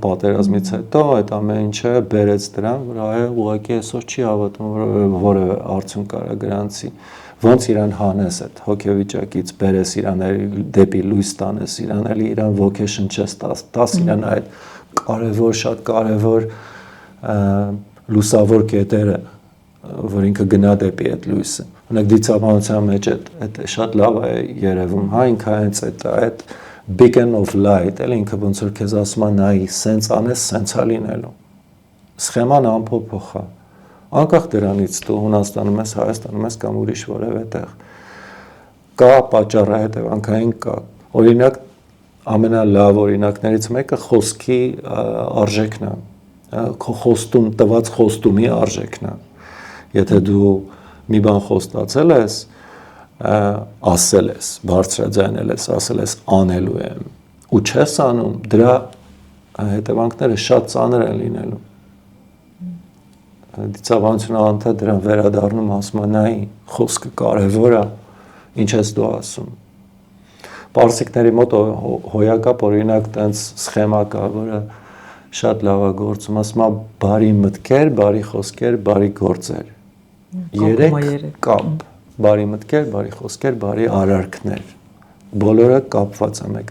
պատերազմից հետո այդ ամեն ինչը բերեց դրան, որ այո, ուղղակի այսօր չի հավատում, որ որևէ արդյունք կարա գրանցի։ Ոնց իրան հանես այդ հոգեվիճակից, բերես իրան դեպի լույս տանես, իրան էլի իրան ոգեշնչես, տաս իրան այդ կարևոր, շատ կարևոր լուսավոր կետերը, որ ինքը գնա դեպի այդ լույսը։ Օրինակ դիցաբանության մեջ այդ շատ լավ է երևում, հա, ինքը հենց այդ beacon of light, էլ ինքը ոնց որ քեզ ասում է նայի, սենց անես, սենց է լինելու։ Սխեման անփոփոխ է։ Անկախ դրանից դու Հունաստանում ես, Հայաստանում ես կամ ուրիշ որևէ տեղ։ Կա պատճառը հետևանքային կա։ Օրինակ ամենալավ օրինակներից մեկը խոսքի արժեքն է։ Քո խոստում, տված խոստումի արժեքն է։ Եթե դու մի բան խոստացել ես, ասել ես, բարձրաձայնել ես, ասել ես անելու եմ, ու չես անում, դրա հետևանքները շատ ծանր են լինելու։ Դիցաբանությունը անդադար դրան վերադառնում, ասում է նայի, խոսքը կարևոր է, ինչ ես դու ասում։ Պարսիկների մոտ հոյակապ օրինակ տենց սխեմա կա, որը շատ լավ է գործում, ասում է բարի մտքեր, բարի խոսքեր, բարի գործեր։ Երեք կապ, բարի մտքեր, բարի խոսքեր, բարի արարքներ։ Բոլորը կապված է մեկը